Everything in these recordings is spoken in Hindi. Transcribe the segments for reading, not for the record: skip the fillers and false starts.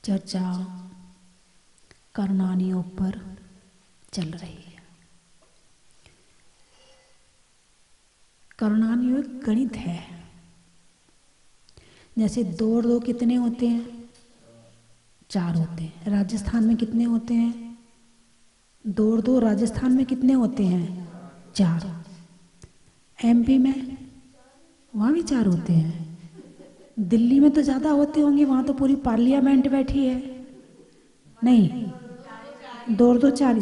चर्चा कर्णानियों पर चल रही है। कर्णानियों एक गणित है। जैसे 2 और 2 कितने होते हैं? 4 होते हैं। राजस्थान में कितने होते हैं? 2 और 2 राजस्थान में कितने होते हैं? 4। एमपी में वहाँ भी 4 होते हैं। दिल्ली में तो ज़्यादा होते होंगे, वहाँ तो पूरी पार्लियामेंट बैठी है। नहीं, 2 और 2 4।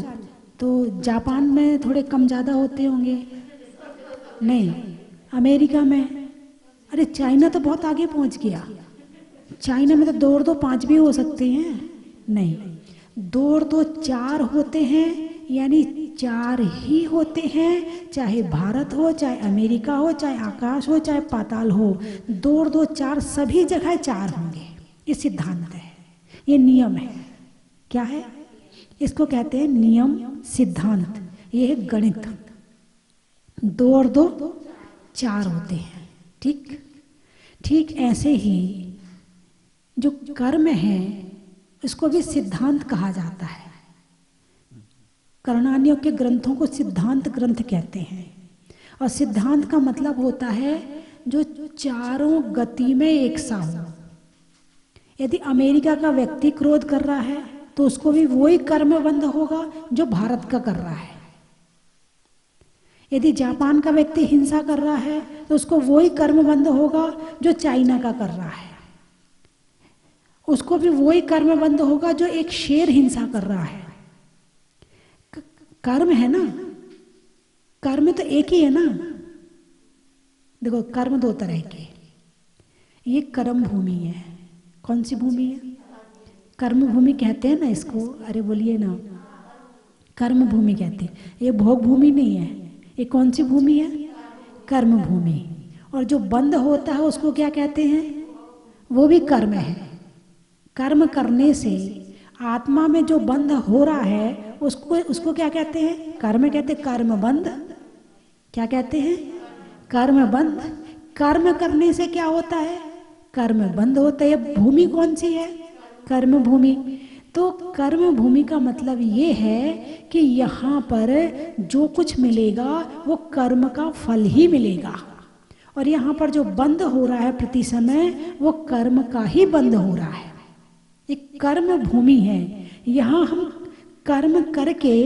तो जापान में थोड़े कम ज़्यादा होते होंगे। नहीं, अमेरिका में, अरे चाइना तो बहुत आगे पहुँच गया। चाइना में तो 2 और 2 5 भी हो सकते हैं। नहीं, 2 और 2 4 होते हैं, यानी 4 ही होते हैं। चाहे भारत हो, चाहे अमेरिका हो, चाहे आकाश हो, चाहे पाताल हो, 2 और 2 4 सभी जगह 4 होंगे। ये सिद्धांत है, ये नियम है। क्या है? इसको कहते हैं नियम, सिद्धांत। ये है गणित। 2 और 2 4 होते हैं। ठीक ठीक ऐसे ही जो कर्म है इसको भी सिद्धांत कहा जाता है। कर्णानियों के ग्रंथों को सिद्धांत ग्रंथ कहते हैं। और सिद्धांत का मतलब होता है जो चारों गति में एक सा हो। यदि अमेरिका का व्यक्ति क्रोध कर रहा है तो उसको भी वही कर्मबंध होगा जो भारत का कर रहा है। यदि जापान का व्यक्ति हिंसा कर रहा है तो उसको वही कर्मबंध होगा जो चाइना का कर रहा है। उसको भी वही कर्मबंध होगा जो एक शेर हिंसा कर रहा है। कर्म है ना, कर्म तो एक ही है ना। देखो, कर्म 2 तरह के। ये कर्म भूमि है। कौन सी भूमि है? कर्म भूमि कहते हैं ना इसको। अरे बोलिए ना, कर्म भूमि कहते हैं। ये भोग भूमि नहीं है। ये कौन सी भूमि है? कर्म भूमि। और जो बंद होता है उसको क्या कहते हैं? वो भी कर्म है। कर्म करने से आत्मा में जो बंध हो रहा है उसको क्या कहते हैं? कर्म कहते हैं। कर्म बंध। क्या कहते हैं? कर्म बंध। कर्म करने से क्या होता है? कर्म बंध होता है। भूमि कौन सी है? कर्म भूमि। तो कर्म भूमि का मतलब ये है कि यहाँ पर जो कुछ मिलेगा वो कर्म का फल ही मिलेगा। और यहाँ पर जो बंध हो रहा है प्रति समय वो कर्म का ही बंध हो रहा है। एक कर्म भूमि है। यहाँ हम कर्म करके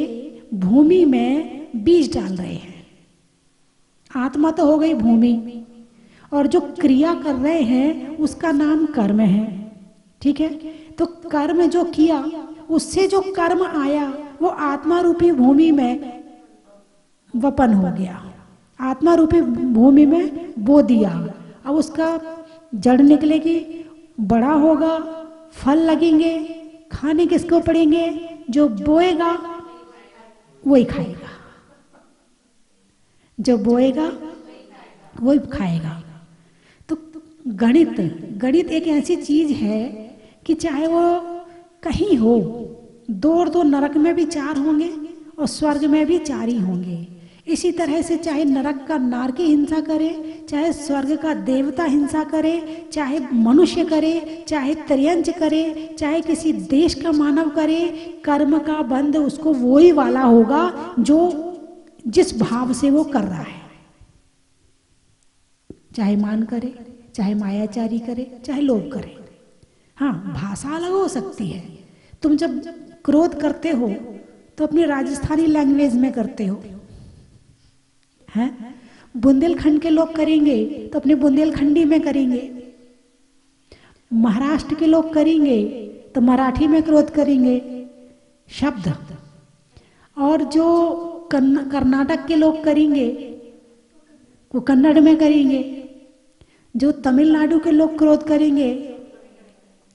भूमि में बीज डाल रहे हैं। आत्मा तो हो गई भूमि, और जो क्रिया कर रहे हैं उसका नाम कर्म है। ठीक है? तो कर्म जो किया उससे जो कर्म आया वो आत्मा रूपी भूमि में वपन हो गया। आत्मा रूपी भूमि में बो दिया। अब उसका जड़ निकलेगी, बड़ा होगा, फल लगेंगे। खाने किसको पड़ेंगे? जो बोएगा वही खाएगा। जो बोएगा वही खाएगा। तो गणित एक ऐसी चीज है कि चाहे वो कहीं हो, 2 और 2 नरक में भी 4 होंगे और स्वर्ग में भी 4 ही होंगे। इसी तरह से चाहे नरक का नारकी हिंसा करे, चाहे स्वर्ग का देवता हिंसा करे, चाहे मनुष्य करे, चाहे त्रियंच करे, चाहे किसी देश का मानव करे, कर्म का बंध उसको वही वाला होगा जो जिस भाव से वो कर रहा है। चाहे मान करे, चाहे मायाचारी करे, चाहे लोभ करे। हाँ, भाषा अलग हो सकती है। तुम जब क्रोध करते हो तो अपनी राजस्थानी लैंग्वेज में करते हो, हैं? बुंदेलखंड के लोग करेंगे तो अपने बुंदेलखंडी में करेंगे। महाराष्ट्र के लोग करेंगे तो मराठी में क्रोध करेंगे शब्द। और जो कर्नाटक के लोग करेंगे वो कन्नड़ में करेंगे। जो तमिलनाडु के लोग क्रोध करेंगे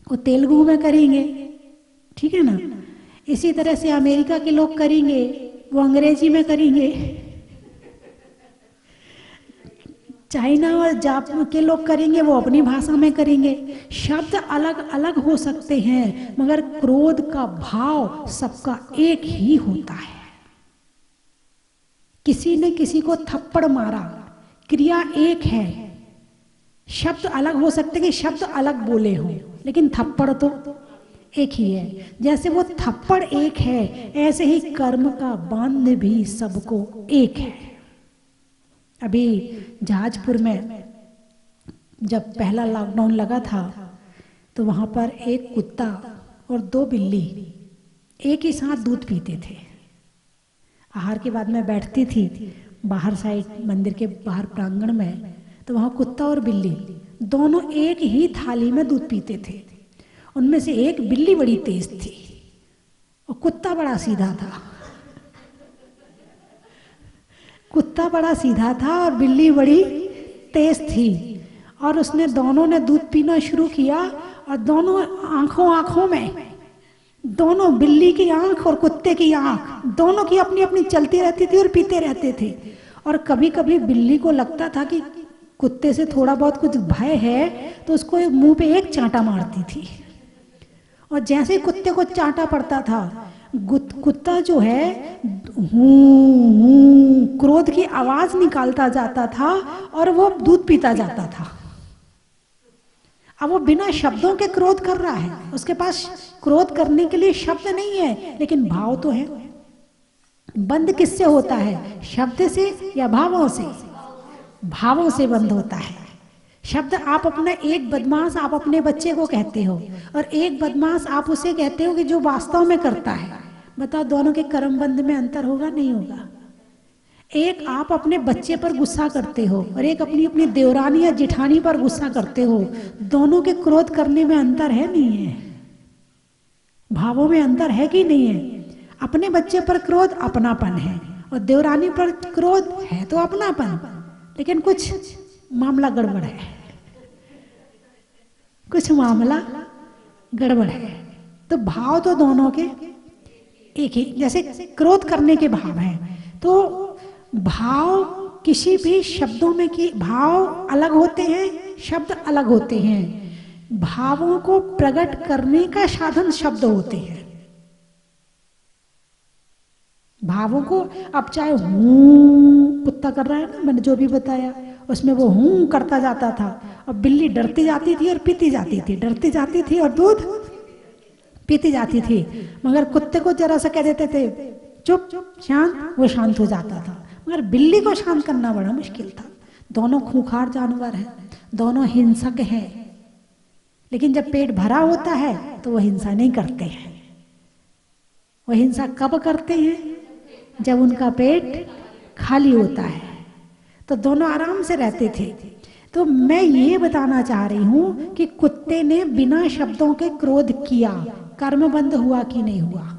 वो तेलुगु में करेंगे। ठीक है ना? इसी तरह से अमेरिका के लोग करेंगे वो अंग्रेजी में करेंगे। चाइना और जापान के लोग करेंगे वो अपनी भाषा में करेंगे। शब्द अलग अलग हो सकते हैं मगर क्रोध का भाव सबका एक ही होता है। किसी ने किसी को थप्पड़ मारा, क्रिया एक है। शब्द अलग हो सकते हैं कि शब्द अलग बोले हों, लेकिन थप्पड़ तो एक ही है। जैसे वो थप्पड़ एक है, ऐसे ही कर्म का बंध भी सबको एक है। अभी जहाजपुर में जब पहला लॉकडाउन लगा था तो वहाँ पर एक कुत्ता और 2 बिल्ली एक ही साथ दूध पीते थे। आहार के बाद मैं बैठती थी बाहर साइड मंदिर के बाहर प्रांगण में, तो वहाँ कुत्ता और बिल्ली दोनों एक ही थाली में दूध पीते थे। उनमें से एक बिल्ली बड़ी तेज थी और कुत्ता बड़ा सीधा था। कुत्ता बड़ा सीधा था और बिल्ली बड़ी तेज थी। और उसने दोनों ने दूध पीना शुरू किया और दोनों आंखों में, दोनों बिल्ली की आंख और कुत्ते की आंख दोनों की अपनी अपनी चलती रहती थी और पीते रहते थे। और कभी कभी बिल्ली को लगता था कि कुत्ते से थोड़ा बहुत कुछ भय है तो उसको मुंह पे एक चांटा मारती थी। और जैसे ही कुत्ते को चांटा पड़ता था, कुत्ता जो है हूं क्रोध की आवाज निकालता जाता था और वो दूध पीता जाता था। अब वो बिना शब्दों के क्रोध कर रहा है, उसके पास क्रोध करने के लिए शब्द नहीं है, लेकिन भाव तो है। बंद किससे होता है? शब्द से या भावों से? भावों से बंद होता है। शब्द आप अपना एक बदमाश आप अपने बच्चे को कहते हो और एक बदमाश आप उसे कहते हो कि जो वास्तव में करता है। बताओ दोनों के कर्म बंध में अंतर होगा नहीं होगा? एक आप अपने बच्चे पर गुस्सा करते हो और एक अपनी अपनी देवरानी या जिठानी पर गुस्सा करते हो, दोनों के क्रोध करने में अंतर है नहीं है? भावों में अंतर है कि नहीं है? अपने बच्चे पर क्रोध अपनापन है और देवरानी पर क्रोध है तो अपनापन, लेकिन कुछ मामला गड़बड़ है, कुछ मामला गड़बड़ है। तो भाव तो दोनों के एक ही, जैसे क्रोध करने के भाव हैं तो भाव किसी भी शब्दों में कि भाव अलग होते हैं, शब्द अलग होते हैं। भावों को प्रकट करने का साधन शब्द होते हैं। भावों को अब चाहे हूं कुत्ता कर रहा है ना, मैंने जो भी बताया उसमें वो हूं करता जाता था और बिल्ली डरती जाती थी और पीती जाती थी, डरती जाती थी और दूध पीती जाती थी। मगर कुत्ते को जरा सा कह देते थे चुप शांत, वो शांत हो जाता था। मगर बिल्ली को शांत करना बड़ा मुश्किल था। दोनों खूंखार जानवर हैं, दोनों हिंसक हैं, लेकिन जब पेट भरा होता है तो वो हिंसा नहीं करते हैं। वो हिंसा कब करते हैं? जब उनका पेट खाली होता है। तो दोनों आराम से रहते थे। तो मैं ये बताना चाह रही हूं कि कुत्ते ने बिना शब्दों के क्रोध किया, कर्म बंद हुआ कि नहीं हुआ?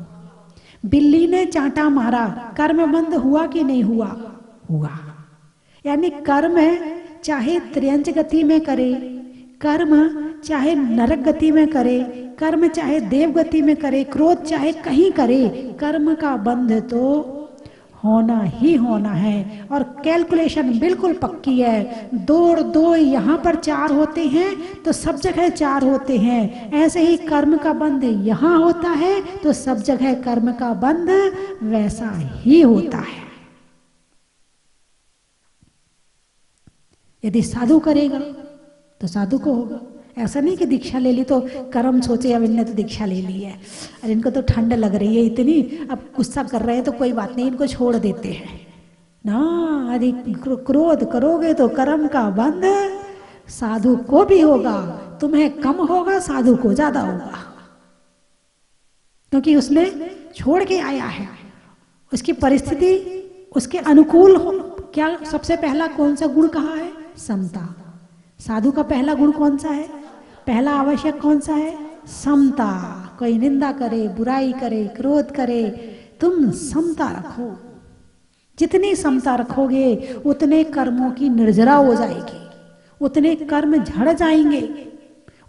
बिल्ली ने चांटा मारा, कर्म बंद हुआ कि नहीं हुआ? हुआ। यानी कर्म चाहे त्र्यंच गति में करे, कर्म चाहे नरक गति में करे, कर्म चाहे देव गति में करे, क्रोध चाहे कहीं करे, कर्म का बंध तो होना ही होना है। और कैलकुलेशन बिल्कुल पक्की है। 2 और 2 यहाँ पर 4 होते हैं तो सब जगह 4 होते हैं। ऐसे ही कर्म का बंध यहाँ होता है तो सब जगह कर्म का बंध वैसा ही होता है। यदि साधु करेगा तो साधु को होगा। ऐसा नहीं कि दीक्षा ले ली तो कर्म सोचे अब इनने तो दीक्षा ले ली है और इनको तो ठंड लग रही है इतनी, अब गुस्सा कर रहे हैं तो कोई बात नहीं, इनको छोड़ देते हैं ना। यदि क्रोध करोगे तो कर्म का बंध साधु को भी होगा। तुम्हें कम होगा, साधु को ज्यादा होगा, क्योंकि उसने छोड़ के आया है। उसकी परिस्थिति उसके अनुकूल हो। क्या सबसे पहला कौन सा गुण कहा है? समता। साधु का पहला गुण कौन सा है? पहला आवश्यक कौन सा है? समता। कोई निंदा करे, बुराई करे, क्रोध करे, तुम समता रखो। जितनी समता रखोगे उतने कर्मों की निर्जरा हो जाएगी, उतने कर्म झड़ जाएंगे,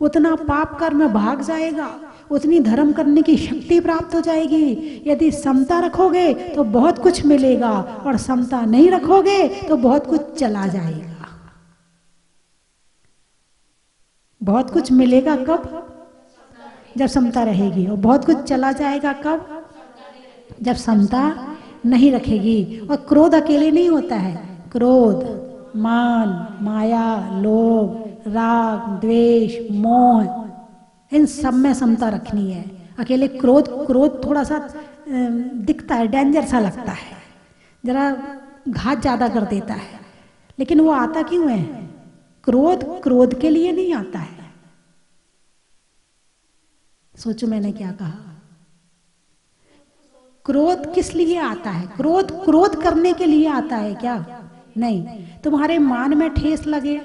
उतना पाप कर्म भाग जाएगा, उतनी धर्म करने की शक्ति प्राप्त हो जाएगी। यदि समता रखोगे तो बहुत कुछ मिलेगा और समता नहीं रखोगे तो बहुत कुछ चला जाएगा। बहुत कुछ मिलेगा कब? जब समता रहेगी। और बहुत कुछ चला जाएगा कब? जब समता नहीं रखेगी। और क्रोध अकेले नहीं होता है। क्रोध, मान, माया, लोभ, राग, द्वेष, मोह, इन सब में समता रखनी है। अकेले क्रोध, क्रोध थोड़ा सा दिखता है, डेंजर सा लगता है, जरा घात ज्यादा कर देता है, लेकिन वो आता क्यों है? क्रोध क्रोध के लिए नहीं आता है। सोचो मैंने क्या कहा। क्रोध किस लिए आता है? क्रोध क्रोध करने के लिए आता है क्या? नहीं। तुम्हारे मान में ठेस लगे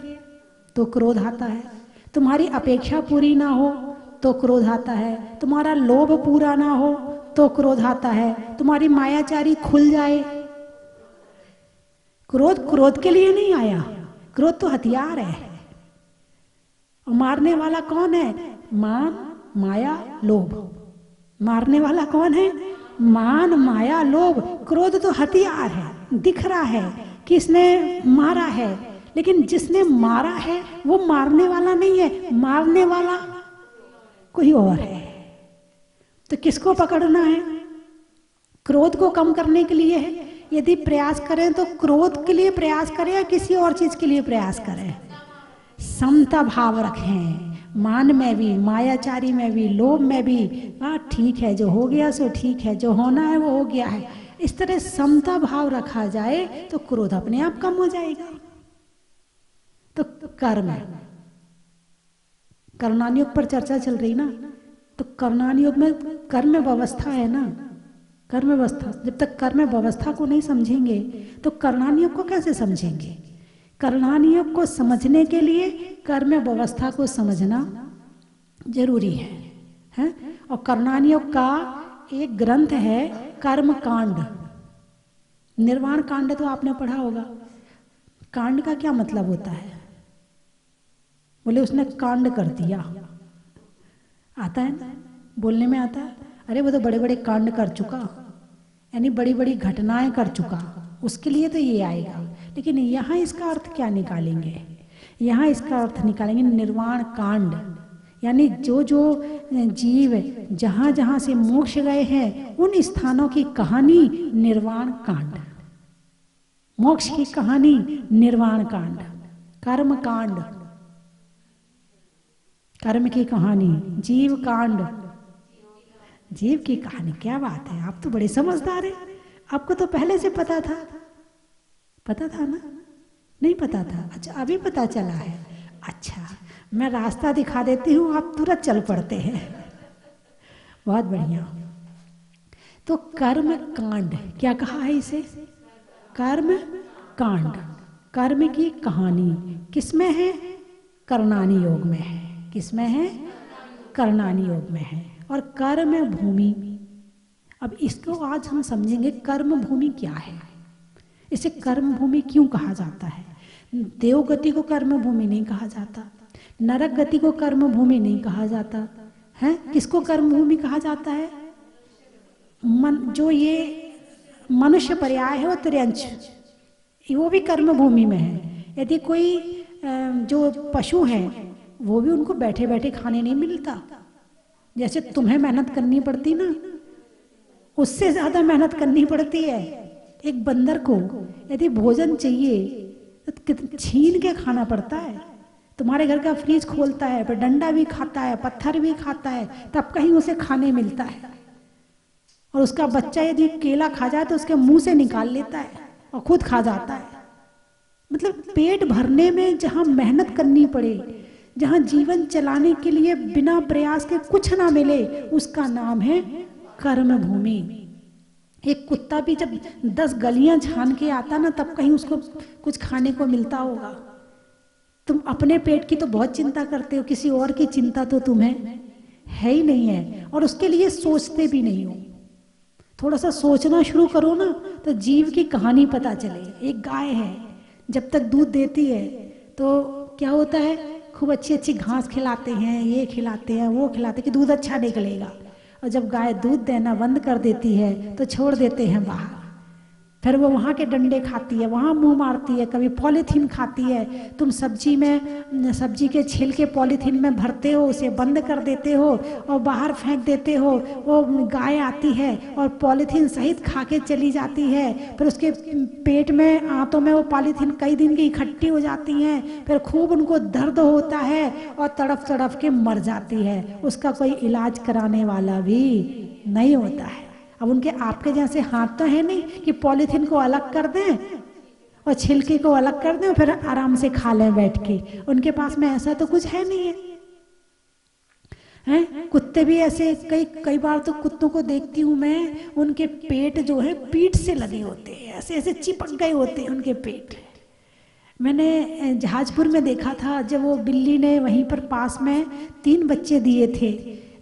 तो क्रोध आता है, तुम्हारी अपेक्षा पूरी ना हो तो क्रोध आता है, तुम्हारा लोभ पूरा ना हो तो क्रोध आता है, तुम्हारी मायाचारी खुल जाए। क्रोध क्रोध के लिए नहीं आया, क्रोध तो हथियार है। और मारने वाला कौन है? मान, माया, लोभ। मारने वाला कौन है? मान, माया, लोभ। क्रोध तो हथियार है, दिख रहा है कि इसने मारा है, लेकिन जिसने मारा है वो मारने वाला नहीं है, मारने वाला कोई और है। तो किसको पकड़ना है? क्रोध को कम करने के लिए है। यदि प्रयास करें तो क्रोध के लिए प्रयास करें या किसी और चीज के लिए प्रयास करें? समता भाव रखें, मान में भी, मायाचारी में भी, लोभ में भी। हाँ ठीक है, जो हो गया सो ठीक है, जो होना है वो हो गया है। इस तरह समता भाव रखा जाए तो क्रोध अपने आप कम हो जाएगा। तो कर्म, कर्णान योग पर चर्चा चल रही ना, तो कर्णान योग में कर्म व्यवस्था है ना, कर्म व्यवस्था। जब तक कर्म व्यवस्था को नहीं समझेंगे तो कर्णान योग को कैसे समझेंगे? कर्णान योग को समझने के लिए कर्म व्यवस्था को समझना जरूरी है? और कर्णान योग का एक ग्रंथ है कर्म कांड। निर्वाण कांड तो आपने पढ़ा होगा। कांड का क्या मतलब होता है? बोले उसने कांड कर दिया, आता है ना, बोलने में आता है। अरे वो तो बड़े बड़े कांड कर चुका, यानी बड़ी बड़ी घटनाएं कर चुका, उसके लिए तो ये आएगा। लेकिन यहाँ इसका अर्थ क्या निकालेंगे? यहाँ इसका अर्थ निकालेंगे निर्वाण कांड, यानी जो जो जीव जहाँ जहाँ से मोक्ष गए हैं उन स्थानों की कहानी निर्वाण कांड। मोक्ष की कहानी निर्वाण कांड। कर्म कांड, कर्म की कहानी। जीव कांड, जीव की कहानी। क्या बात है, आप तो बड़े समझदार हैं। आपको तो पहले से पता था। पता था ना? नहीं पता था? अच्छा अभी पता चला है। अच्छा मैं रास्ता दिखा देती हूँ, आप तुरंत चल पड़ते हैं। बहुत बढ़िया। तो कर्म कांड क्या कहा है इसे? कर्म कांड। कर्म की कहानी किसमें है? कर्णानी योग में है। किसमें है? कर्णानी योग में है। और कर्म भूमि, अब इसको आज हम समझेंगे कर्म भूमि क्या है, इसे कर्म भूमि क्यों कहा जाता है। देवगति को कर्म भूमि नहीं कहा जाता, नरक गति को कर्म भूमि नहीं कहा जाता है। किसको कर्म भूमि कहा जाता है? जो ये मनुष्य पर्याय है वो त्रियंश, वो भी कर्म भूमि में है। यदि कोई जो पशु है वो भी उनको बैठे बैठे खाने नहीं मिलता। जैसे तुम्हें मेहनत करनी पड़ती ना, उससे ज्यादा मेहनत करनी पड़ती है एक बंदर को। यदि भोजन चाहिए तो छीन के खाना पड़ता है। तुम्हारे घर का फ्रिज खोलता है, पर डंडा भी खाता है, पत्थर भी खाता है, तब कहीं उसे खाने मिलता है। और उसका बच्चा यदि केला खा जाए तो उसके मुंह से निकाल लेता है और खुद खा जाता है। मतलब पेट भरने में जहां मेहनत करनी पड़े, जहां जीवन चलाने के लिए बिना प्रयास के कुछ ना मिले, उसका नाम है कर्म भूमि। एक कुत्ता भी जब 10 गलियां छान के आता ना, तब कहीं उसको कुछ खाने को मिलता होगा। तुम अपने पेट की तो बहुत चिंता करते हो, किसी और की चिंता तो तुम्हें है ही नहीं है, और उसके लिए सोचते भी नहीं हो। थोड़ा सा सोचना शुरू करो ना तो जीव की कहानी पता चले। एक गाय है, जब तक दूध देती है तो क्या होता है, खूब अच्छी अच्छी घास खिलाते हैं, ये खिलाते हैं, वो खिलाते हैं कि दूध अच्छा निकलेगा। और जब गाय दूध देना बंद कर देती है तो छोड़ देते हैं बाहर। फिर वो वहाँ के डंडे खाती है, वहाँ मुंह मारती है, कभी पॉलीथीन खाती है। तुम सब्जी के छिलके पॉलीथीन में भरते हो, उसे बंद कर देते हो और बाहर फेंक देते हो। वो गाय आती है और पॉलीथीन सहित खा के चली जाती है। फिर उसके पेट में, आंतों में वो पॉलीथीन कई दिन की इकट्ठी हो जाती हैं। फिर खूब उनको दर्द होता है और तड़प तड़प के मर जाती है। उसका कोई इलाज कराने वाला भी नहीं होता है। अब उनके आपके जैसे हाथ तो है नहीं कि पॉलीथीन को अलग कर दें और छिलके को अलग कर दें और फिर आराम से खा लें बैठ के। उनके पास में ऐसा तो कुछ है नहीं है, हैं? कुत्ते भी ऐसे, कई बार तो कुत्तों को देखती हूँ मैं, उनके पेट जो है पीठ से लगे होते हैं, ऐसे ऐसे चिपक गए होते हैं उनके पेट। मैंने जहाजपुर में देखा था, जब वो बिल्ली ने वहीं पर पास में 3 बच्चे दिए थे,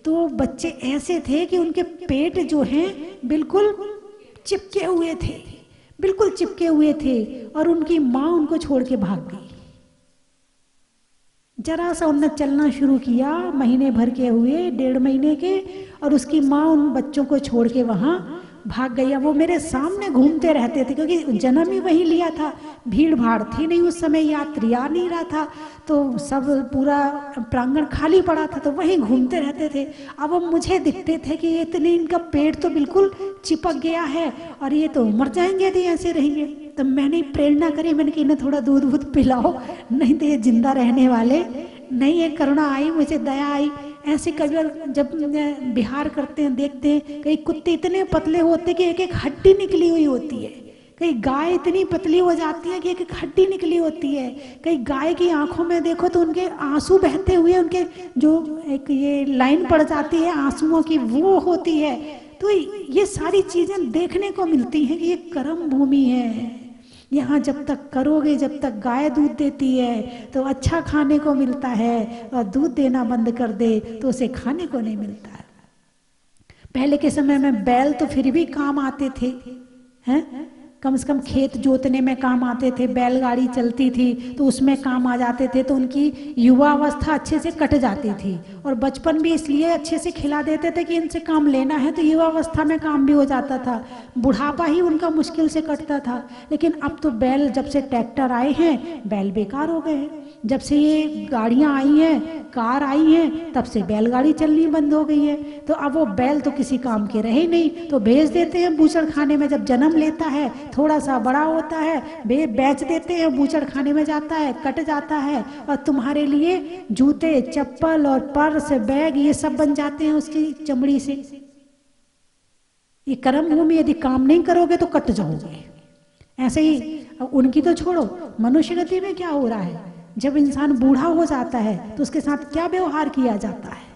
तो बच्चे ऐसे थे कि उनके पेट जो हैं बिल्कुल चिपके हुए थे, बिल्कुल चिपके हुए थे। और उनकी माँ उनको छोड़ के भाग गई। जरा सा उन्होंने चलना शुरू किया, महीने भर के हुए, 1.5 महीने के, और उसकी माँ उन बच्चों को छोड़ के वहाँ भाग गई। वो मेरे सामने घूमते रहते थे, क्योंकि जन्म ही वहीं लिया था। भीड़ भाड़ थी नहीं उस समय, यात्री आ नहीं रहा था, तो सब पूरा प्रांगण खाली पड़ा था, तो वहीं घूमते रहते थे। अब वो मुझे दिखते थे कि इतने, इनका पेट तो बिल्कुल चिपक गया है और ये तो मर जाएंगे यदि ऐसे रहेंगे। तो मैंने प्रेरणा करी, मैंने कि इन्हें थोड़ा दूध वूध पिलाओ, नहीं तो ये जिंदा रहने वाले नहीं। ये करुणा आई, मुझे दया आई। ऐसे कभी जब बिहार करते हैं, देखते हैं कई कुत्ते इतने पतले होते कि एक एक हड्डी निकली हुई होती है, कई गाय इतनी पतली हो जाती है कि एक एक हड्डी निकली होती है। कई गाय की आंखों में देखो तो उनके आंसू बहते हुए, उनके जो एक ये लाइन पड़ जाती है आंसुओं की, वो होती है। तो ये सारी चीजें देखने को मिलती हैं कि ये कर्म भूमि है। यहाँ जब तक करोगे, जब तक गाय दूध देती है तो अच्छा खाने को मिलता है, और दूध देना बंद कर दे तो उसे खाने को नहीं मिलता है। पहले के समय में बैल तो फिर भी काम आते थे, हैं? कम से कम खेत जोतने में काम आते थे, बैलगाड़ी चलती थी तो उसमें काम आ जाते थे, तो उनकी युवा अवस्था अच्छे से कट जाती थी। और बचपन भी इसलिए अच्छे से खिला देते थे कि इनसे काम लेना है, तो युवा अवस्था में काम भी हो जाता था, बुढ़ापा ही उनका मुश्किल से कटता था। लेकिन अब तो बैल, जब से ट्रैक्टर आए हैं, बैल बेकार हो गए हैं। जब से ये गाड़ियाँ आई हैं, कार आई हैं, तब से बैलगाड़ी चलनी बंद हो गई है। तो अब वो बैल तो किसी काम के रहे नहीं, तो भेज देते हैं बूचड़ खाने में। जब जन्म लेता है, थोड़ा सा बड़ा होता है, बेच देते हैं, बूचड़ खाने में जाता है, कट जाता है, और तुम्हारे लिए जूते, चप्पल और पर्स, बैग, ये सब बन जाते हैं उसकी चमड़ी से। ये कर्म भूमि, यदि काम नहीं करोगे तो कट जाओगे। ऐसे ही उनकी तो छोड़ो, मनुष्य गति में क्या हो रहा है, जब इंसान बूढ़ा हो जाता है तो उसके साथ क्या व्यवहार किया जाता है,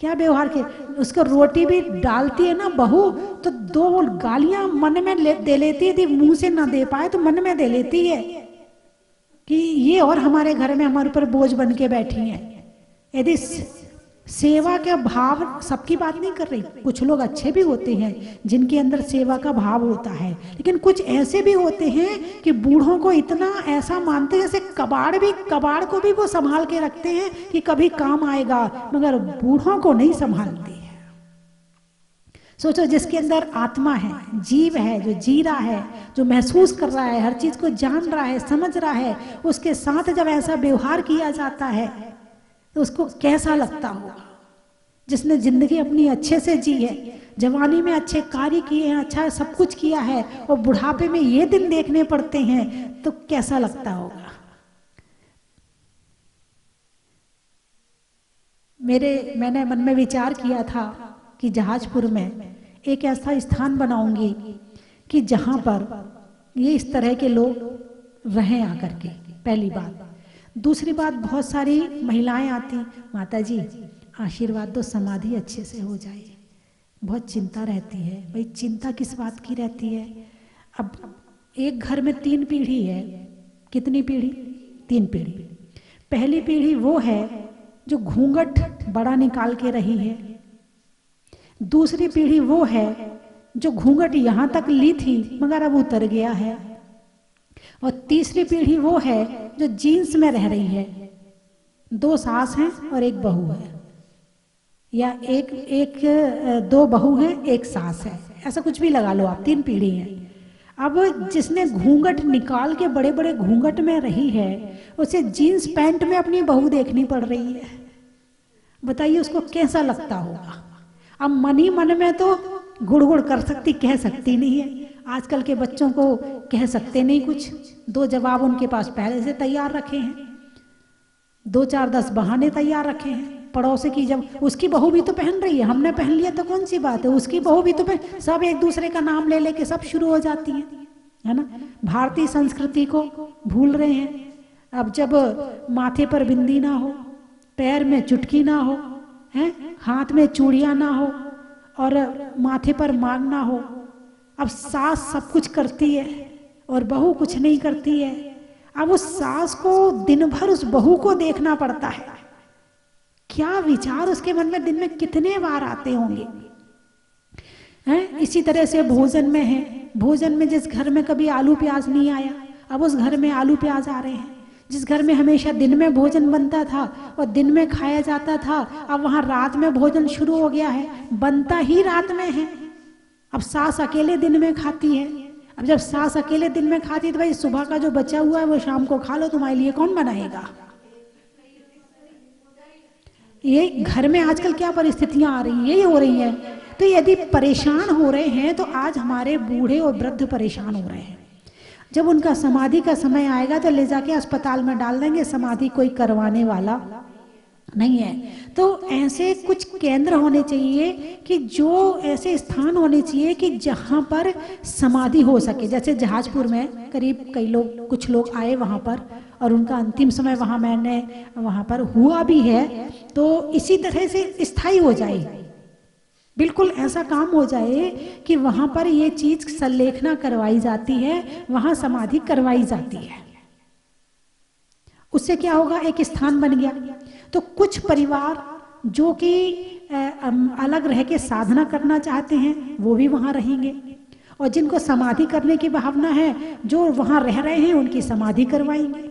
क्या व्यवहार किया। उसको रोटी भी डालती है ना बहू, तो 2 गालियां मन में दे लेती है, मुंह से ना दे पाए तो मन में दे लेती है कि ये और हमारे घर में हमारे ऊपर बोझ बन के बैठी है। यदि सेवा का भाव, सबकी बात नहीं कर रही, कुछ लोग अच्छे भी होते हैं जिनके अंदर सेवा का भाव होता है, लेकिन कुछ ऐसे भी होते हैं कि बूढ़ों को इतना ऐसा मानते हैं, जैसे कबाड़ को भी वो संभाल के रखते हैं कि कभी काम आएगा, मगर बूढ़ों को नहीं संभालते हैं। सोचो, जिसके अंदर आत्मा है, जीव है, जो जी रहा है, जो महसूस कर रहा है, हर चीज को जान रहा है, समझ रहा है, उसके साथ जब ऐसा व्यवहार किया जाता है तो उसको कैसा लगता होगा। जिसने जिंदगी अपनी अच्छे से जी है, जवानी में अच्छे कार्य किए हैं, अच्छा सब कुछ किया है, और बुढ़ापे में ये दिन देखने पड़ते हैं, तो कैसा लगता होगा। मैंने मन में विचार किया था कि जहाजपुर में एक ऐसा स्थान बनाऊंगी कि जहां पर ये इस तरह के लोग रहें आकर के। पहली बात। दूसरी बात, बहुत सारी महिलाएं आती, माता जी आशीर्वाद दो, समाधि अच्छे से हो जाए। बहुत चिंता रहती है। भाई चिंता किस बात की रहती है। अब एक घर में 3 पीढ़ी है। कितनी पीढ़ी? 3 पीढ़ी। पहली पीढ़ी वो है जो घूंघट बड़ा निकाल के रही है। दूसरी पीढ़ी वो है जो घूंघट यहाँ तक ली थी मगर अब उतर गया है। और तीसरी पीढ़ी वो है जो जीन्स में रह रही है। 2 सास हैं और 1 बहू है, या 2 बहू हैं 1 सास है, ऐसा कुछ भी लगा लो आप, 3 पीढ़ी है। अब जिसने घूंघट निकाल के बड़े बड़े घूंघट में रही है, उसे जीन्स पैंट में अपनी बहू देखनी पड़ रही है। बताइए उसको कैसा लगता होगा। अब मन ही मन में तो गुड़ कर सकती, कह सकती नहीं है। आजकल के बच्चों को कह सकते नहीं कुछ, दो जवाब उनके पास पहले से तैयार रखे हैं, 2-4-10 बहाने तैयार रखे हैं। पड़ोसी की जब उसकी बहू भी तो पहन रही है, हमने पहन लिया तो कौन सी बात है, उसकी बहू भी तो पहन, सब एक दूसरे का नाम ले लेके सब शुरू हो जाती हैं, है ना। भारतीय संस्कृति को भूल रहे हैं। अब जब माथे पर बिंदी ना हो, पैर में चुटकी ना हो, हैं, हाथ में चूड़ियां ना हो और माथे पर मांग ना हो, अब सास सब कुछ करती है और बहू कुछ नहीं करती है। अब उस सास को दिन भर उस बहू को देखना पड़ता है। क्या विचार उसके मन में दिन में कितने बार आते होंगे, हैं। इसी तरह से भोजन में है, भोजन में जिस घर में कभी आलू प्याज नहीं आया, अब उस घर में आलू प्याज आ रहे हैं। जिस घर में हमेशा दिन में भोजन बनता था और दिन में खाया जाता था, अब वहां रात में भोजन शुरू हो गया है, बनता ही रात में है। अब सास अकेले दिन में खाती है। अब जब सास अकेले दिन में खाती है तो भाई सुबह का जो बचा हुआ है वो शाम को खा लो, तुम्हारे लिए कौन बनाएगा। ये घर में आजकल क्या परिस्थितियां आ रही हैं, यही हो रही हैं। तो यदि परेशान हो रहे हैं तो आज हमारे बूढ़े और वृद्ध परेशान हो रहे हैं। जब उनका समाधि का समय आएगा तो ले जाके अस्पताल में डाल देंगे, समाधि कोई करवाने वाला नहीं है। तो ऐसे कुछ केंद्र होने चाहिए कि जो ऐसे स्थान होने चाहिए कि जहाँ पर समाधि हो सके। जैसे जहाजपुर में करीब कई लोग, कुछ लोग आए वहाँ पर और उनका अंतिम समय वहाँ पर हुआ भी है। तो इसी तरह से स्थायी हो जाए, बिल्कुल ऐसा काम हो जाए कि वहाँ पर ये चीज संलेखना करवाई जाती है, वहाँ समाधि करवाई जाती है। उससे क्या होगा, एक स्थान बन गया। तो कुछ परिवार जो कि अलग रह के साधना करना चाहते हैं वो भी वहां रहेंगे, और जिनको समाधि करने की भावना है, जो वहां रह रहे हैं उनकी समाधि करवाएंगे।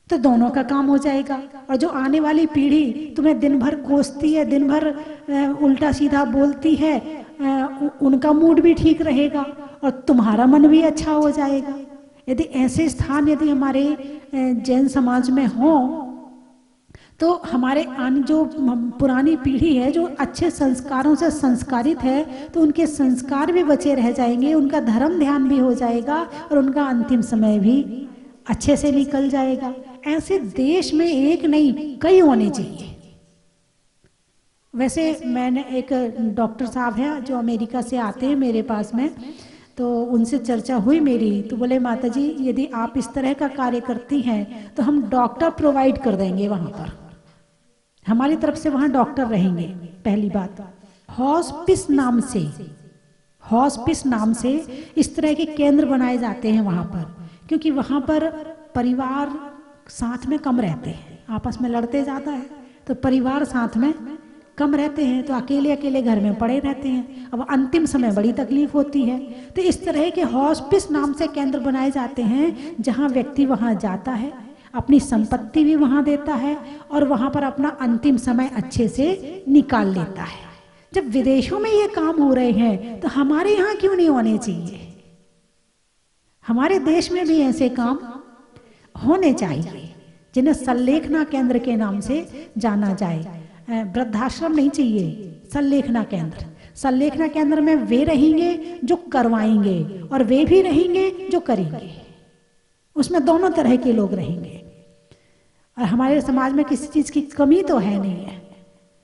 तो दोनों का काम हो जाएगा। और जो आने वाली पीढ़ी तुम्हें दिन भर कोसती है, दिन भर उल्टा सीधा बोलती है, उनका मूड भी ठीक रहेगा और तुम्हारा मन भी अच्छा हो जाएगा। यदि ऐसे स्थान यदि हमारे जैन समाज में हो तो हमारे जो पुरानी पीढ़ी है जो अच्छे संस्कारों से संस्कारित है, तो उनके संस्कार भी बचे रह जाएंगे, उनका धर्म ध्यान भी हो जाएगा और उनका अंतिम समय भी अच्छे से निकल जाएगा। ऐसे देश में एक नहीं कई होने चाहिए। वैसे मैंने एक डॉक्टर साहब हैं जो अमेरिका से आते हैं मेरे पास में, तो उनसे चर्चा हुई मेरी, तो बोले माता जी यदि आप इस तरह का कार्य करती हैं तो हम डॉक्टर प्रोवाइड कर देंगे, वहाँ पर हमारी तरफ से वहाँ डॉक्टर रहेंगे। पहली बात, हॉस्पिस नाम से इस तरह के केंद्र बनाए जाते हैं वहाँ पर, क्योंकि वहाँ पर परिवार साथ में कम रहते हैं, आपस में लड़ते ज़्यादा है, तो परिवार साथ में कम रहते हैं, तो अकेले अकेले घर में पड़े रहते हैं। अब अंतिम समय बड़ी तकलीफ होती है। तो इस तरह के हॉस्पिस नाम से केंद्र बनाए जाते हैं जहाँ व्यक्ति वहाँ जाता है, अपनी संपत्ति भी वहाँ देता है और वहाँ पर अपना अंतिम समय अच्छे से निकाल लेता है। जब विदेशों में ये काम हो रहे हैं तो हमारे यहाँ क्यों नहीं होने चाहिए? हमारे देश में भी ऐसे काम होने चाहिए जिन्हें संलेखना केंद्र के नाम से जाना जाए। वृद्धाश्रम नहीं चाहिए, संलेखना केंद्र। संलेखना केंद्र में वे रहेंगे जो करवाएंगे और वे भी रहेंगे जो करेंगे, उसमें दोनों तरह के लोग रहेंगे। और हमारे समाज में किसी चीज की कमी तो है नहीं है,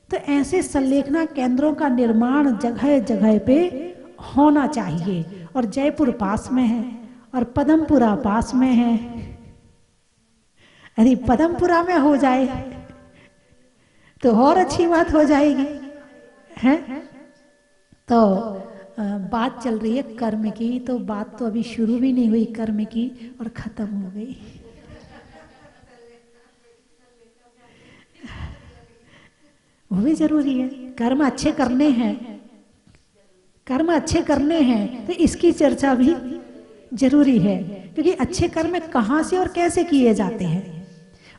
तो ऐसे संलेखना केंद्रों का निर्माण जगह जगह पे होना चाहिए। और जयपुर पास में है और पदमपुरा पास में है, यदि पदमपुरा में हो जाए तो और अच्छी बात हो जाएगी, है। तो बात चल रही है कर्म की, तो बात तो अभी शुरू भी नहीं हुई कर्म की और खत्म हो गई। वो भी जरूरी है, कर्म अच्छे करने हैं, कर्म अच्छे करने हैं, तो इसकी चर्चा भी जरूरी है, क्योंकि अच्छे कर्म कहाँ से और कैसे किए जाते हैं।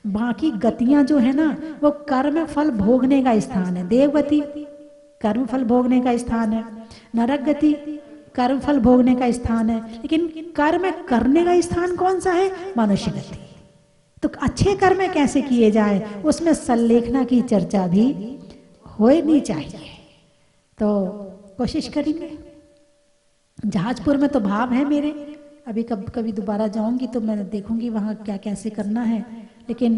बाकी गतियां जो है ना वो कर्म फल भोगने का स्थान है। देवगति कर्म फल भोगने का स्थान है, नरक गति कर्म फल भोगने का स्थान है, लेकिन कर्म करने का स्थान कौन सा है? मनुष्य गति। तो अच्छे कर्म कैसे किए जाए, उसमें सल्लेखना की चर्चा भी होनी चाहिए। तो कोशिश करेंगे। जहाजपुर में तो भाव है मेरे, अभी कभी दोबारा जाऊंगी तो मैं देखूंगी वहाँ क्या कैसे करना है। लेकिन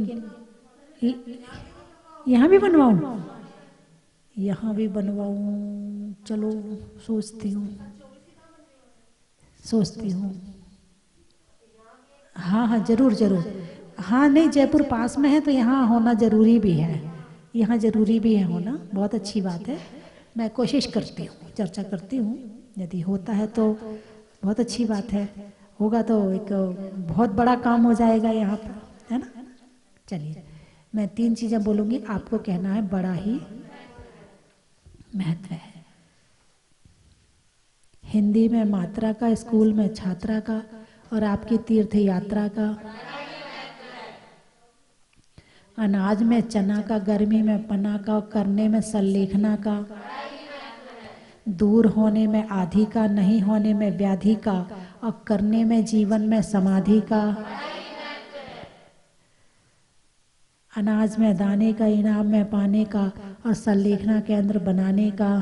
यहाँ भी बनवाऊँ, यहाँ भी बनवाऊँ, चलो सोचती हूँ। हाँ हाँ जरूर जरूर। हाँ नहीं, जयपुर पास में है तो यहाँ होना जरूरी भी है, यहाँ जरूरी भी है होना, बहुत अच्छी बात है। मैं कोशिश करती हूँ, चर्चा करती हूँ, यदि होता है तो बहुत अच्छी बात है, होगा तो एक बहुत बड़ा काम हो जाएगा यहाँ पर, है ना। चलिए मैं 3 चीज़ें बोलूँगी, आपको कहना है बड़ा ही महत्व है। हिंदी में मात्रा का, स्कूल में छात्रा का, और आपकी तीर्थ यात्रा का। अनाज में चना का, गर्मी में पना का, और करने में सल्लेखना का। दूर होने में आधि का, नहीं होने में व्याधि का, और करने में जीवन में समाधि का। अनाज में दाने का, इनाम में पाने का, और सल्लेखना केंद्र बनाने का।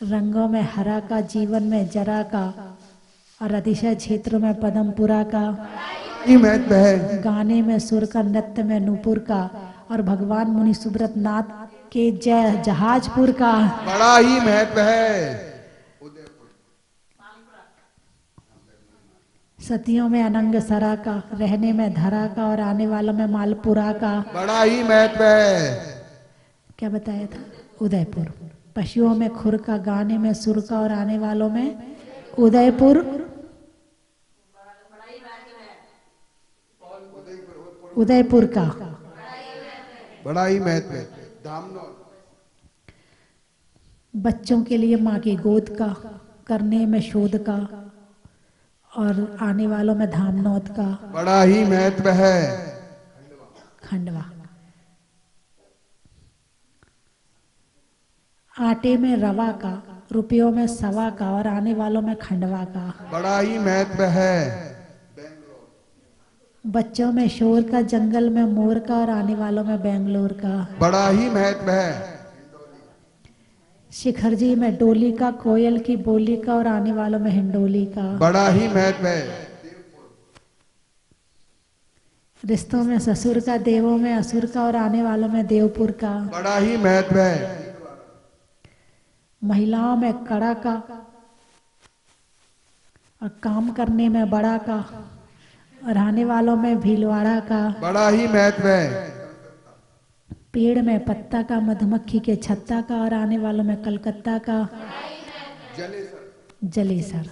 रंगों में हरा का, जीवन में जरा का, और अतिशय क्षेत्र में पदमपुरा का। महत्व है। गाने में सुर का, नृत्य में नूपुर का, और भगवान मुनि सुब्रत नाथ के जय जहाजपुर का। बड़ा ही महत्व है। सतियों में अनंग सरा का, रहने में धरा का, और आने वालों में मालपुरा का। बड़ा ही महत्व है। क्या बताया था? उदयपुर। पशुओं में खुर का, गाने में सुर का, और आने वालों में उदयपुर। उदयपुर का बड़ा ही महत्व है। बच्चों के लिए माँ की गोद का, करने में शोध का, और आने वालों में धामनौत का। बड़ा ही महत्व है। खंडवा। आटे में रवा का, रुपयों में सवा का, और आने वालों में खंडवा का। बड़ा ही महत्व है। बच्चों में शोर का, जंगल में मोर का, और आने वालों में बेंगलोर का। बड़ा ही महत्व है। शिखर जी में डोली का, कोयल की बोली का, और आने वालों में हिंडोली का। बड़ा ही महत्व है। रिश्तों में ससुर का, देवों में असुर का, और आने वालों में देवपुर का। बड़ा ही महत्व है। महिलाओं में कड़ा का, और काम करने में बड़ा का, और आने वालों में भीलवाड़ा का। बड़ा ही महत्व है। पेड़ में पत्ता का, मधुमक्खी के छत्ता का, और आने वालों में कलकत्ता का। जलेसर।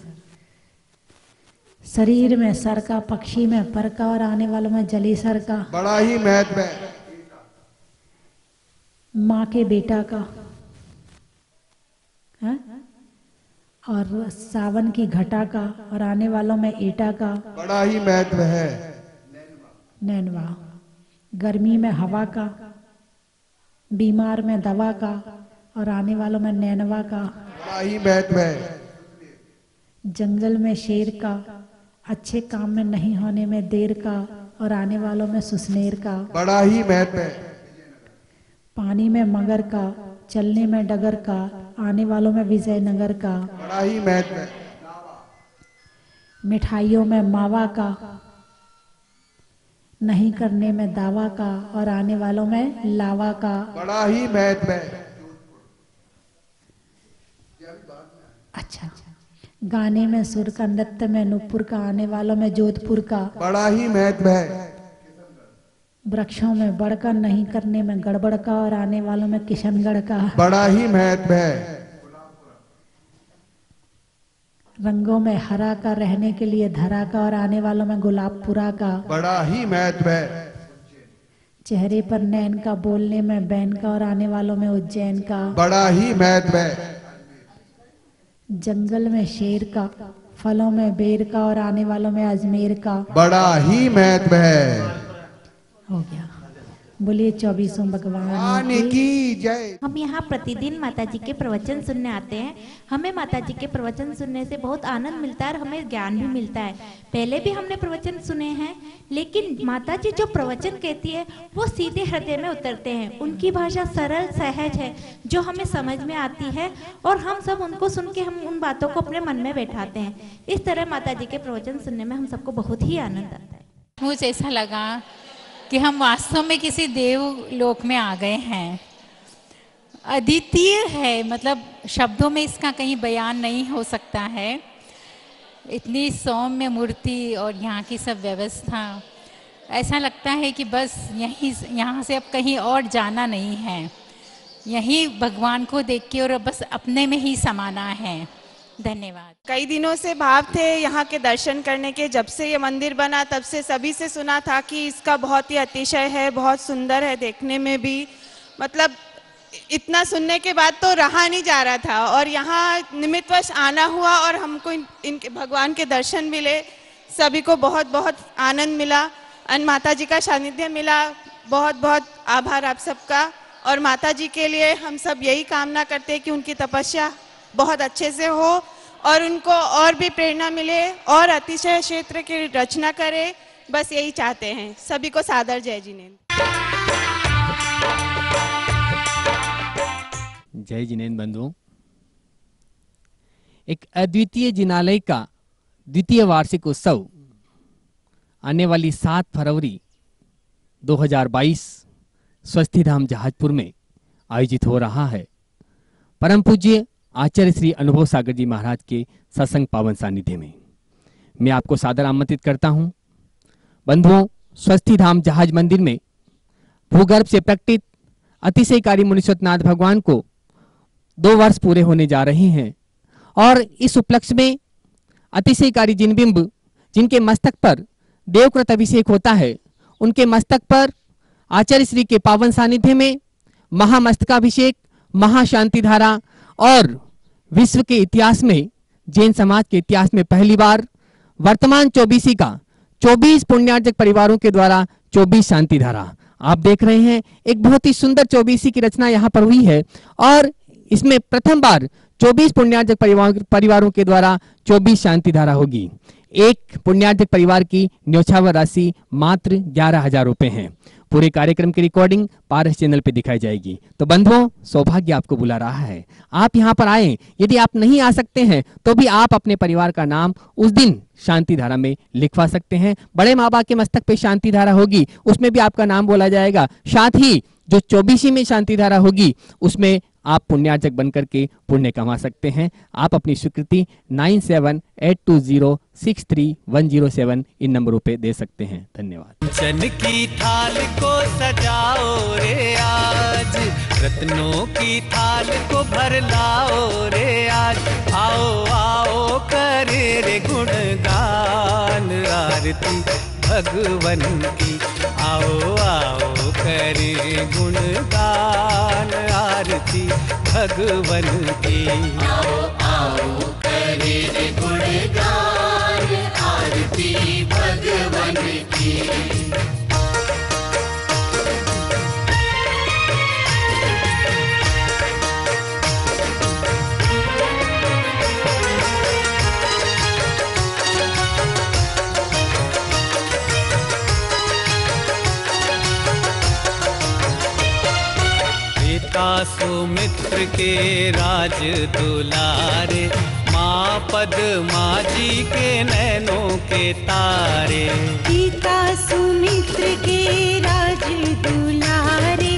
शरीर में सर का, पक्षी में पर का, और आने वालों में जलेसर का। बड़ा ही महत्व है। माँ के बेटा का, है? और सावन की घटा का, और आने वालों में एटा का। बड़ा ही महत्व है। नैनवा। गर्मी में हवा का, बीमार में दवा का, और आने वालों में नैनवा का। बड़ा ही महत्व है। जंगल में शेर का, अच्छे काम में नहीं होने में देर का, और आने वालों में सुसनेर का। बड़ा ही महत्व है। पानी में मगर का, चलने में डगर का, आने वालों में विजयनगर का। बड़ा ही महत्व है। मिठाइयों में मावा का, नहीं करने में दावा का, और आने वालों में लावा का। बड़ा ही महत्व है। अच्छा। गाने में सुर का, नृत्य में नूपुर का, आने वालों में जोधपुर का। बड़ा ही महत्व है। वृक्षों में बढ़कर, नहीं करने में गड़बड़ का, और आने वालों में किशनगढ़ का। बड़ा ही महत्व है। रंगों में हरा का, रहने के लिए धरा का, और आने वालों में गुलाबपुरा का। बड़ा ही महत्व है। चेहरे पर नैन का, बोलने में बैन का, और आने वालों में उज्जैन का। बड़ा ही महत्व है। जंगल में शेर का, फलों में बेर का, और आने वालों में अजमेर का। बड़ा ही महत्व है। हो गया। बोलिए 24 भगवान भगवान की। की जय। हम यहाँ प्रतिदिन माता जी के प्रवचन सुनने आते हैं। हमें माता जी के प्रवचन सुनने से बहुत आनंद मिलता है और हमें ज्ञान भी मिलता है। पहले भी हमने प्रवचन सुने हैं, लेकिन माता जी जो प्रवचन कहती है वो सीधे हृदय में उतरते हैं। उनकी भाषा सरल सहज है जो हमें समझ में आती है और हम सब उनको सुन के हम उन बातों को अपने मन में बैठाते हैं। इस तरह माता जी के प्रवचन सुनने में हम सबको बहुत ही आनंद आता है। मुझे ऐसा लगा कि हम वास्तव में किसी देव लोक में आ गए हैं। अद्वितीय है, मतलब शब्दों में इसका कहीं बयान नहीं हो सकता है। इतनी सौम्य मूर्ति और यहाँ की सब व्यवस्था, ऐसा लगता है कि बस यहाँ से अब कहीं और जाना नहीं है। यहीं भगवान को देख के और बस अपने में ही समाना है। धन्यवाद। कई दिनों से भाव थे यहाँ के दर्शन करने के। जब से ये मंदिर बना तब से सभी से सुना था कि इसका बहुत ही अतिशय है, बहुत सुंदर है देखने में भी। मतलब इतना सुनने के बाद तो रहा नहीं जा रहा था और यहाँ निमित्तवश आना हुआ और हमको इनके भगवान के दर्शन मिले। सभी को बहुत बहुत आनंद मिला, माता जी का सानिध्य मिला। बहुत बहुत आभार आप सबका। और माता जी के लिए हम सब यही कामना करते हैं कि उनकी तपस्या बहुत अच्छे से हो और उनको और भी प्रेरणा मिले और अतिशय क्षेत्र की रचना करे। बस यही चाहते हैं। सभी को सादर जय जिनेन्द्र। जय जिनेन्द्र बंधुओं, एक अद्वितीय जिनालय का द्वितीय वार्षिक उत्सव आने वाली 7 फरवरी 2022 स्वस्थिधाम जहाजपुर में आयोजित हो रहा है। परम पूज्य आचार्य श्री अनुभव सागर जी महाराज के सत्संग पावन सानिध्य में मैं आपको सादर आमंत्रित करता हूं। बंधुओं, स्वस्थिधाम जहाज मंदिर में भूगर्भ से प्रकटित अतिशयकारी मुनीश्वरनाथ भगवान को 2 वर्ष पूरे होने जा रहे हैं और इस उपलक्ष्य में अतिशयकारी जिनबिंब जिनके मस्तक पर देवकृत अभिषेक होता है, उनके मस्तक पर आचार्य श्री के पावन सानिध्य में महामस्तकाभिषेक, महाशांति धारा और विश्व के इतिहास में, जैन समाज के इतिहास में पहली बार वर्तमान 24 का 24 पुण्यार्जक परिवारों के द्वारा 24 शांति धारा आप देख रहे हैं। एक बहुत ही सुंदर 24 की रचना यहाँ पर हुई है और इसमें प्रथम बार 24 पुण्यार्जक परिवारों के द्वारा 24 शांति धारा होगी। एक पुण्यार्जक परिवार की न्योछावर राशि मात्र 11,000 रुपए है। पूरे कार्यक्रम की रिकॉर्डिंग पारस चैनल पे दिखाई जाएगी। तो बंधुओं, सौभाग्य आपको बुला रहा है, आप यहाँ पर आए। यदि आप नहीं आ सकते हैं तो भी आप अपने परिवार का नाम उस दिन शांति धारा में लिखवा सकते हैं। बड़े माँ बाप के मस्तक पे शांति धारा होगी, उसमें भी आपका नाम बोला जाएगा। साथ ही जो 24 में शांति धारा होगी उसमें आप पुण्यार्जक बनकर के पुण्य कमा सकते हैं। आप अपनी स्वीकृति 9782063107 इन नंबरों पे दे सकते हैं। धन्यवाद। चन की थाल को सजाओ रे आज, रत्नों की थाल को भर लाओ रे आज। आओ आओ करे रे गुणगान आरती भगवन की। आओ आओ करे गुणगान आरती भगवन की। आओ आओ करे रे गुणगान आरती भगवन की। सुमित्र के राज दुलारे, माँ पद्मा जी के नैनों के तारे। पिता सुमित्र के राज दुलारे,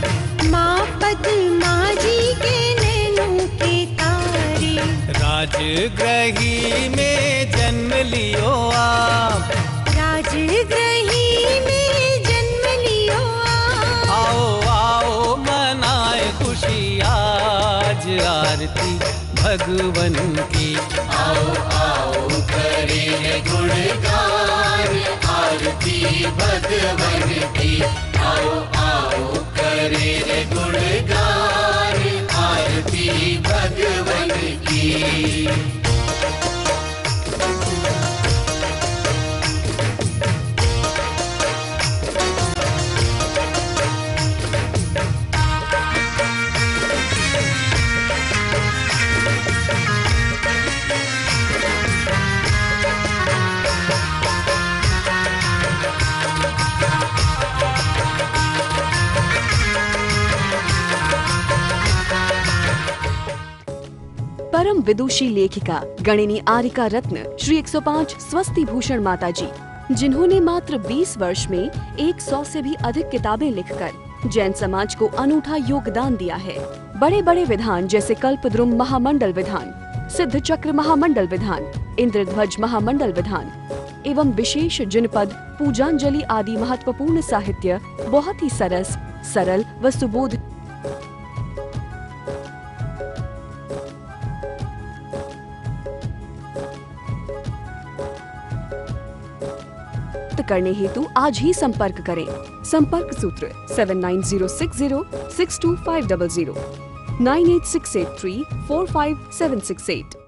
माँ पद्मा जी के नैनों के तारे। राजगृही में जन्म लियो आप, राजगृही में जन्म लियो आप। आओ आओ मनाए खुशी आज आरती भगवन की। आओ आओ करे गुणगान आरती भगवन की। आओ आओ करे गुणगान आरती भगवन की। विदुषी लेखिका गणिनी आरिका रत्न श्री 105 स्वस्ति भूषण माता जी, जिन्होंने मात्र 20 वर्ष में 100 से भी अधिक किताबें लिखकर जैन समाज को अनूठा योगदान दिया है। बड़े बड़े विधान जैसे कल्पद्रुम महामंडल विधान, सिद्ध चक्र महामंडल विधान, इंद्रध्वज महामंडल विधान एवं विशेष जिनपद, पूजांजलि आदि महत्वपूर्ण साहित्य बहुत ही सरस, सरल व सुबोध करने हेतु आज ही संपर्क करें। संपर्क सूत्र 7906062500 98683 45768।